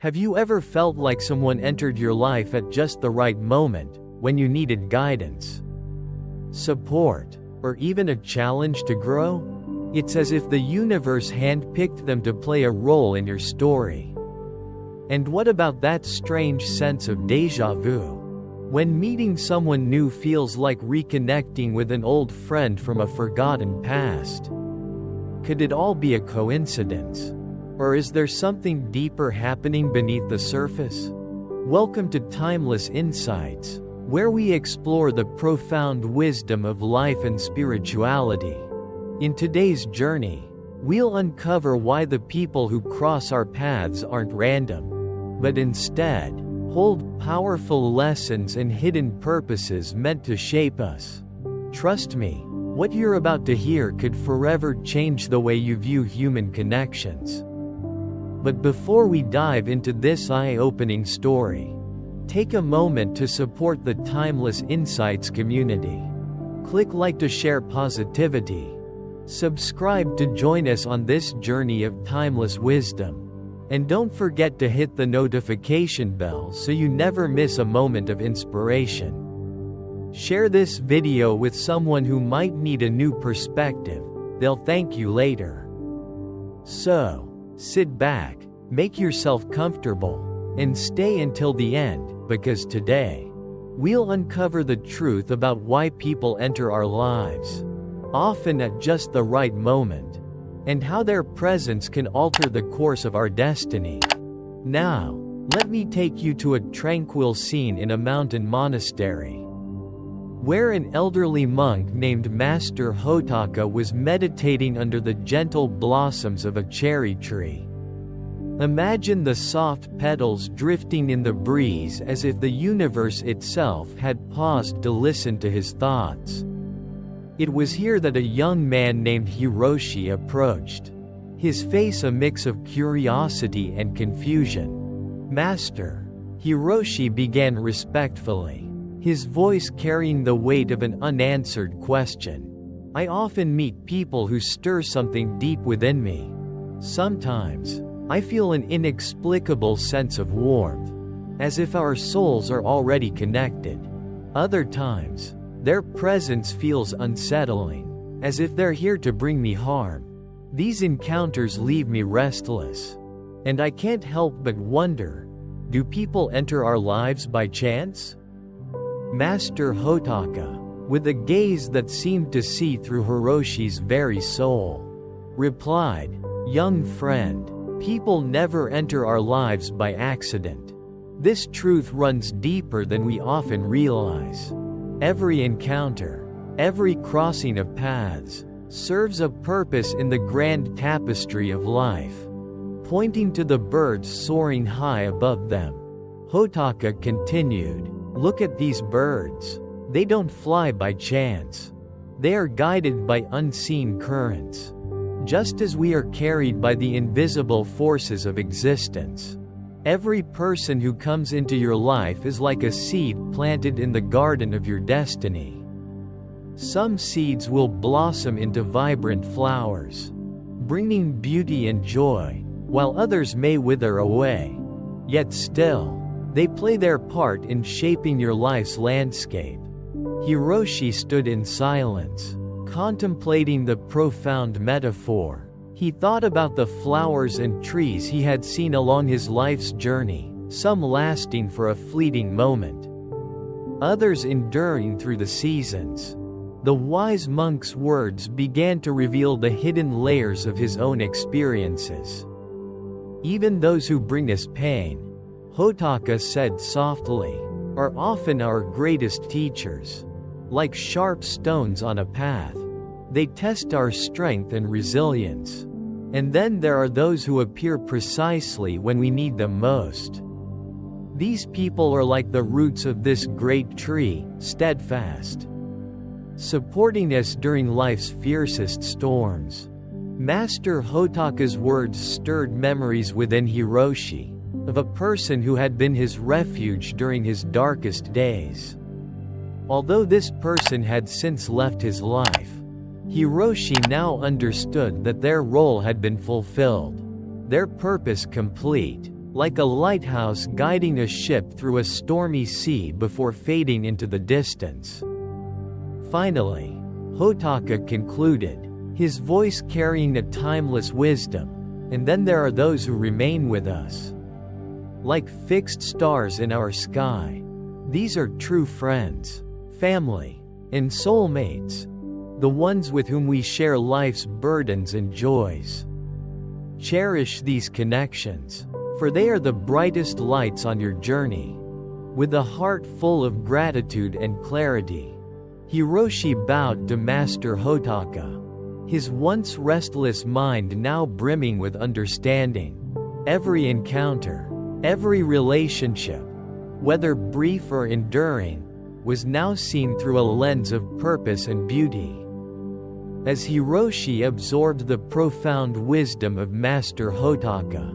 Have you ever felt like someone entered your life at just the right moment, when you needed guidance, support, or even a challenge to grow? It's as if the universe handpicked them to play a role in your story. And what about that strange sense of déjà vu? When meeting someone new feels like reconnecting with an old friend from a forgotten past. Could it all be a coincidence? Or is there something deeper happening beneath the surface? Welcome to Timeless Insights, where we explore the profound wisdom of life and spirituality. In today's journey, we'll uncover why the people who cross our paths aren't random, but instead, hold powerful lessons and hidden purposes meant to shape us. Trust me, what you're about to hear could forever change the way you view human connections. But before we dive into this eye-opening story, take a moment to support the Timeless Insights community. Click like to share positivity. Subscribe to join us on this journey of timeless wisdom. And don't forget to hit the notification bell so you never miss a moment of inspiration. Share this video with someone who might need a new perspective. They'll thank you later. So, sit back, make yourself comfortable, and stay until the end, because today, we'll uncover the truth about why people enter our lives, often at just the right moment, and how their presence can alter the course of our destiny. Now, let me take you to a tranquil scene in a mountain monastery, where an elderly monk named Master Hotaka was meditating under the gentle blossoms of a cherry tree. Imagine the soft petals drifting in the breeze as if the universe itself had paused to listen to his thoughts. It was here that a young man named Hiroshi approached, his face a mix of curiosity and confusion. "Master," Hiroshi began respectfully, his voice carrying the weight of an unanswered question. "I often meet people who stir something deep within me. Sometimes, I feel an inexplicable sense of warmth, as if our souls are already connected. Other times, their presence feels unsettling, as if they're here to bring me harm. These encounters leave me restless. And I can't help but wonder, do people enter our lives by chance?" Master Hotaka, with a gaze that seemed to see through Hiroshi's very soul, replied, "Young friend, people never enter our lives by accident. This truth runs deeper than we often realize. Every encounter, every crossing of paths, serves a purpose in the grand tapestry of life." Pointing to the birds soaring high above them, Hotaka continued, "Look at these birds. They don't fly by chance. They are guided by unseen currents. Just as we are carried by the invisible forces of existence. Every person who comes into your life is like a seed planted in the garden of your destiny. Some seeds will blossom into vibrant flowers, bringing beauty and joy, while others may wither away. Yet still, they play their part in shaping your life's landscape." Hiroshi stood in silence, contemplating the profound metaphor. He thought about the flowers and trees he had seen along his life's journey, some lasting for a fleeting moment, others enduring through the seasons. The wise monk's words began to reveal the hidden layers of his own experiences. "Even those who bring us pain," Hotaka said softly, "are often our greatest teachers. Like sharp stones on a path, they test our strength and resilience. And then there are those who appear precisely when we need them most. These people are like the roots of this great tree, steadfast, supporting us during life's fiercest storms." Master Hotaka's words stirred memories within Hiroshi, of a person who had been his refuge during his darkest days. Although this person had since left his life, Hiroshi now understood that their role had been fulfilled, their purpose complete, like a lighthouse guiding a ship through a stormy sea before fading into the distance. Finally, Hotaka concluded, his voice carrying a timeless wisdom, and then there are those who remain with us, like fixed stars in our sky. These are true friends, family, and soulmates, the ones with whom we share life's burdens and joys. Cherish these connections, for they are the brightest lights on your journey. With a heart full of gratitude and clarity, Hiroshi bowed to Master Hotaka, his once restless mind now brimming with understanding. Every encounter, every relationship, whether brief or enduring, was now seen through a lens of purpose and beauty. As Hiroshi absorbed the profound wisdom of Master Hotaka,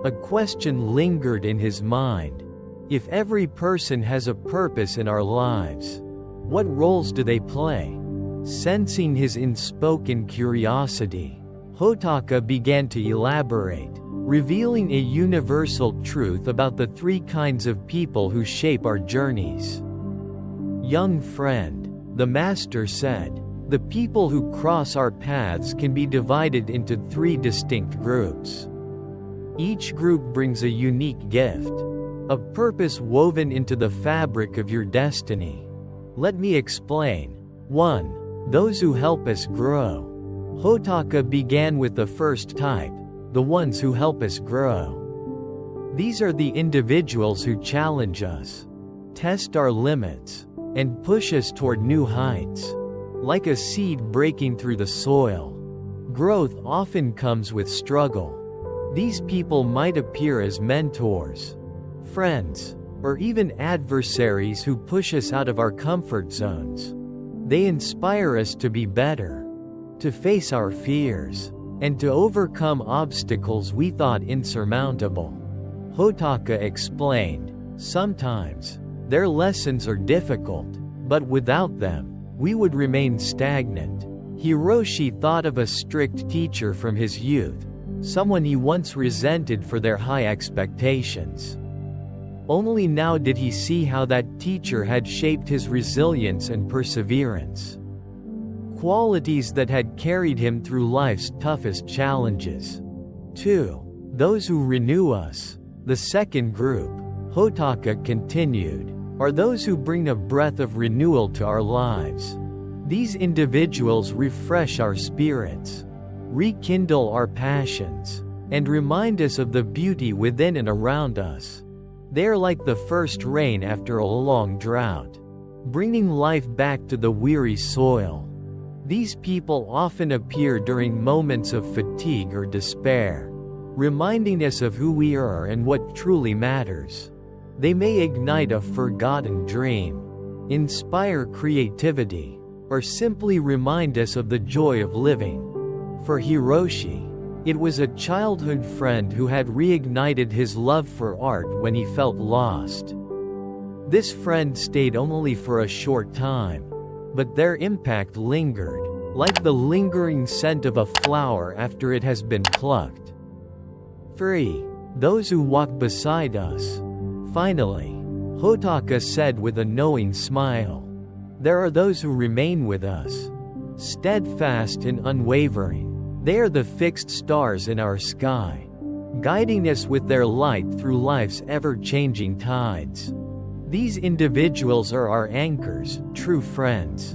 a question lingered in his mind. If every person has a purpose in our lives, what roles do they play? Sensing his unspoken curiosity, Hotaka began to elaborate, revealing a universal truth about the three kinds of people who shape our journeys. Young friend, the Master said, the people who cross our paths can be divided into three distinct groups. Each group brings a unique gift, a purpose woven into the fabric of your destiny. Let me explain. 1. Those who help us grow. Hotaka began with the first type, the ones who help us grow. These are the individuals who challenge us, test our limits, and push us toward new heights. Like a seed breaking through the soil, growth often comes with struggle. These people might appear as mentors, friends, or even adversaries who push us out of our comfort zones. They inspire us to be better, to face our fears, and to overcome obstacles we thought insurmountable. Hotaka explained, sometimes, their lessons are difficult, but without them, we would remain stagnant. Hiroshi thought of a strict teacher from his youth, someone he once resented for their high expectations. Only now did he see how that teacher had shaped his resilience and perseverance, qualities that had carried him through life's toughest challenges. 2. Those who renew us. The second group, Hotaka continued, are those who bring a breath of renewal to our lives. These individuals refresh our spirits, rekindle our passions, and remind us of the beauty within and around us. They are like the first rain after a long drought, bringing life back to the weary soil. These people often appear during moments of fatigue or despair, reminding us of who we are and what truly matters. They may ignite a forgotten dream, inspire creativity, or simply remind us of the joy of living. For Hiroshi, it was a childhood friend who had reignited his love for art when he felt lost. This friend stayed only for a short time, but their impact lingered, like the lingering scent of a flower after it has been plucked. 3. Those who walk beside us. Finally, Hotaka said with a knowing smile, there are those who remain with us, steadfast and unwavering. They are the fixed stars in our sky, guiding us with their light through life's ever-changing tides. These individuals are our anchors, true friends,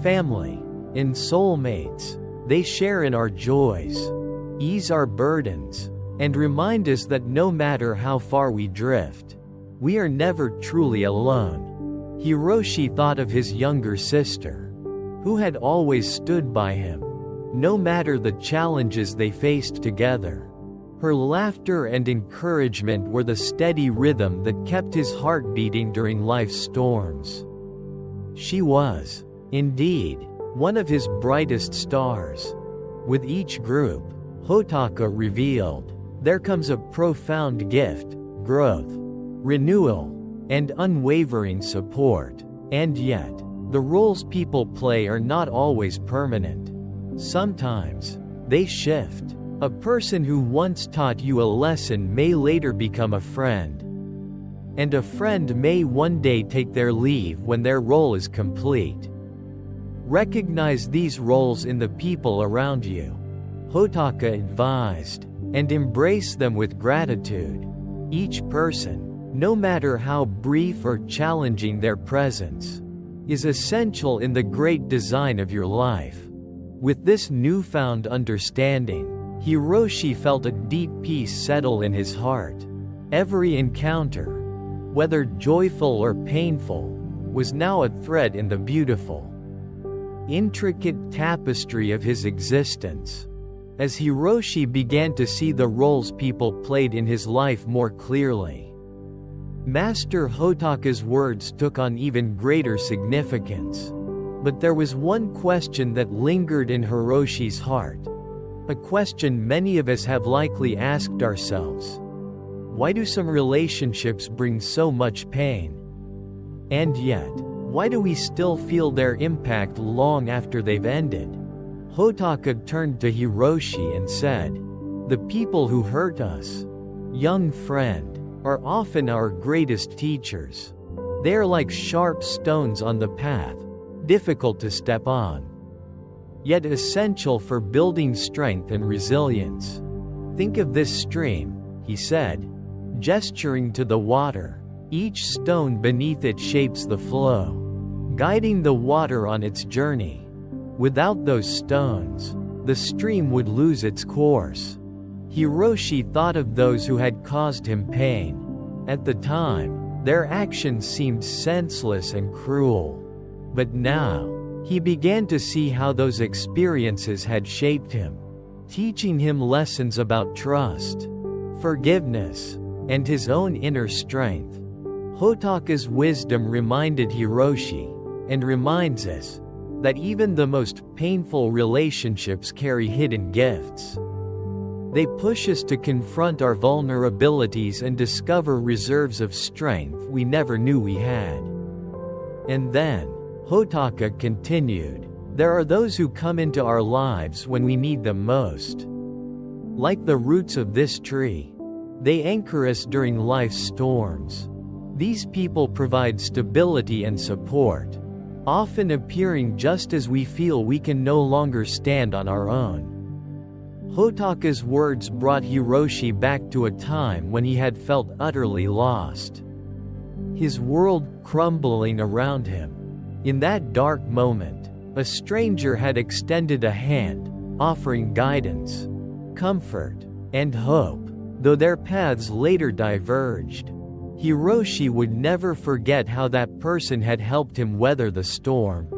family, and soulmates. They share in our joys, ease our burdens, and remind us that no matter how far we drift, we are never truly alone. Hiroshi thought of his younger sister, who had always stood by him, no matter the challenges they faced together. Her laughter and encouragement were the steady rhythm that kept his heart beating during life's storms. She was, indeed, one of his brightest stars. With each group, Hotaka revealed, there comes a profound gift, growth, renewal, and unwavering support. And yet, the roles people play are not always permanent. Sometimes, they shift. A person who once taught you a lesson may later become a friend. And a friend may one day take their leave when their role is complete. Recognize these roles in the people around you, Hotaka advised, and embrace them with gratitude. Each person, no matter how brief or challenging their presence, is essential in the great design of your life. With this newfound understanding, Hiroshi felt a deep peace settle in his heart. Every encounter, whether joyful or painful, was now a thread in the beautiful, intricate tapestry of his existence. As Hiroshi began to see the roles people played in his life more clearly, Master Hotaka's words took on even greater significance. But there was one question that lingered in Hiroshi's heart. A question many of us have likely asked ourselves. Why do some relationships bring so much pain? And yet, why do we still feel their impact long after they've ended? Hotaka turned to Hiroshi and said, "The people who hurt us, young friend, are often our greatest teachers. They are like sharp stones on the path, difficult to step on, yet essential for building strength and resilience. Think of this stream," he said, gesturing to the water. "Each stone beneath it shapes the flow, guiding the water on its journey. Without those stones, the stream would lose its course." Hiroshi thought of those who had caused him pain. At the time, their actions seemed senseless and cruel. But now, he began to see how those experiences had shaped him, teaching him lessons about trust, forgiveness, and his own inner strength. Hotaka's wisdom reminded Hiroshi, and reminds us, that even the most painful relationships carry hidden gifts. They push us to confront our vulnerabilities and discover reserves of strength we never knew we had. And then, Hotaka continued, "There are those who come into our lives when we need them most. Like the roots of this tree, they anchor us during life's storms. These people provide stability and support, often appearing just as we feel we can no longer stand on our own." Hotaka's words brought Hiroshi back to a time when he had felt utterly lost, his world crumbling around him. In that dark moment, a stranger had extended a hand, offering guidance, comfort, and hope. Though their paths later diverged, Hiroshi would never forget how that person had helped him weather the storm.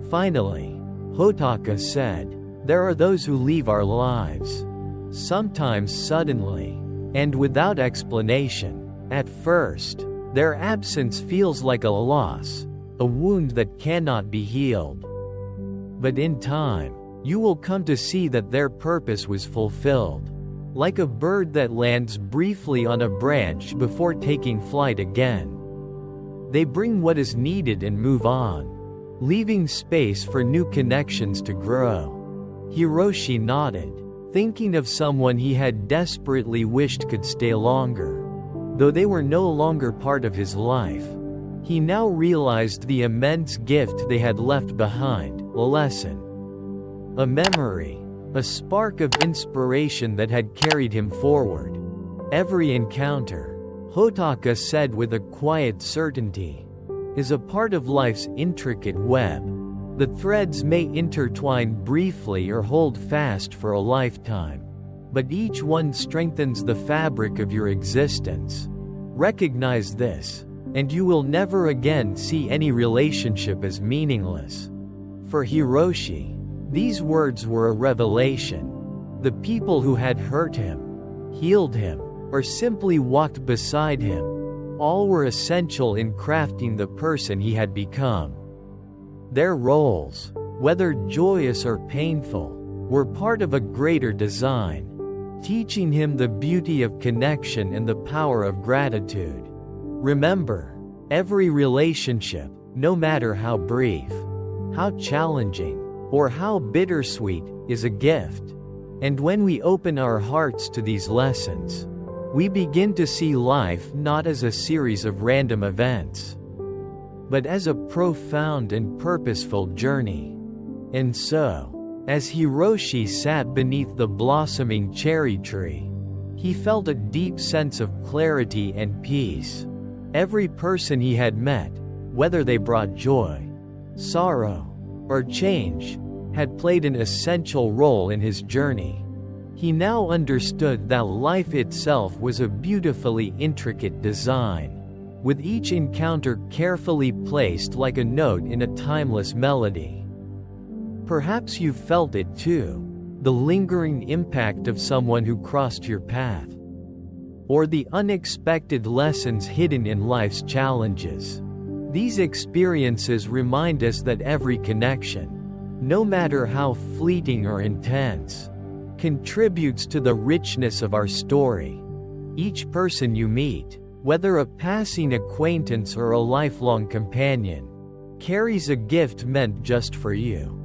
Finally, Hotaka said, "There are those who leave our lives, sometimes suddenly, and without explanation. At first, their absence feels like a loss, a wound that cannot be healed. But in time, you will come to see that their purpose was fulfilled. Like a bird that lands briefly on a branch before taking flight again. They bring what is needed and move on, leaving space for new connections to grow." Hiroshi nodded, thinking of someone he had desperately wished could stay longer. Though they were no longer part of his life, he now realized the immense gift they had left behind, a lesson, a memory, a spark of inspiration that had carried him forward. Every encounter, Hotaka said with a quiet certainty, is a part of life's intricate web. The threads may intertwine briefly or hold fast for a lifetime, but each one strengthens the fabric of your existence. Recognize this, and you will never again see any relationship as meaningless. For Hiroshi, these words were a revelation. The people who had hurt him, healed him, or simply walked beside him, all were essential in crafting the person he had become. Their roles, whether joyous or painful, were part of a greater design, teaching him the beauty of connection and the power of gratitude. Remember, every relationship, no matter how brief, how challenging, or how bittersweet, is a gift. And when we open our hearts to these lessons, we begin to see life not as a series of random events, but as a profound and purposeful journey. And so, as Hiroshi sat beneath the blossoming cherry tree, he felt a deep sense of clarity and peace. Every person he had met, whether they brought joy, sorrow, or change, had played an essential role in his journey. He now understood that life itself was a beautifully intricate design, with each encounter carefully placed like a note in a timeless melody. Perhaps you felt it too, the lingering impact of someone who crossed your path, or the unexpected lessons hidden in life's challenges. These experiences remind us that every connection, no matter how fleeting or intense, contributes to the richness of our story. Each person you meet, whether a passing acquaintance or a lifelong companion, carries a gift meant just for you.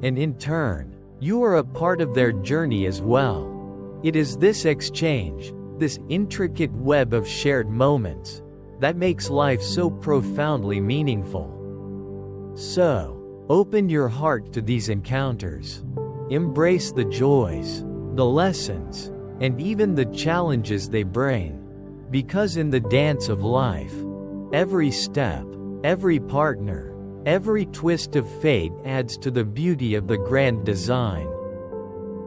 And in turn, you are a part of their journey as well. It is this exchange, this intricate web of shared moments, that makes life so profoundly meaningful. So, open your heart to these encounters. Embrace the joys, the lessons, and even the challenges they bring. Because in the dance of life, every step, every partner, every twist of fate adds to the beauty of the grand design.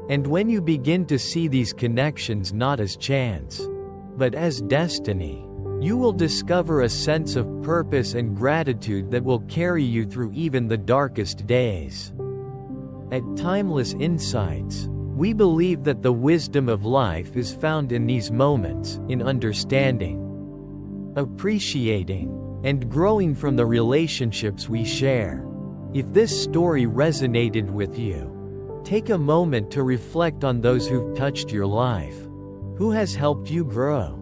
And when you begin to see these connections not as chance, but as destiny, you will discover a sense of purpose and gratitude that will carry you through even the darkest days. At Timeless Insights, we believe that the wisdom of life is found in these moments, in understanding, appreciating, and growing from the relationships we share. If this story resonated with you, take a moment to reflect on those who've touched your life. Who has helped you grow?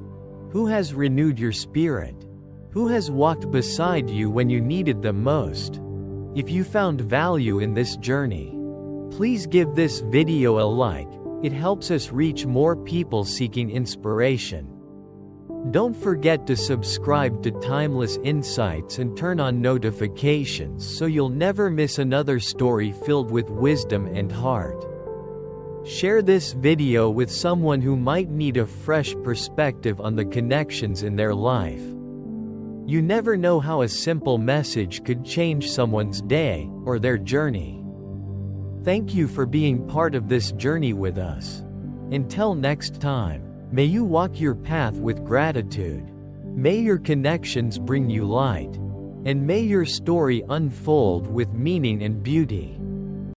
Who has renewed your spirit? Who has walked beside you when you needed them most? If you found value in this journey, please give this video a like. It helps us reach more people seeking inspiration. Don't forget to subscribe to Timeless Insights and turn on notifications so you'll never miss another story filled with wisdom and heart. Share this video with someone who might need a fresh perspective on the connections in their life. You never know how a simple message could change someone's day or their journey. Thank you for being part of this journey with us. Until next time, may you walk your path with gratitude. May your connections bring you light. And may your story unfold with meaning and beauty.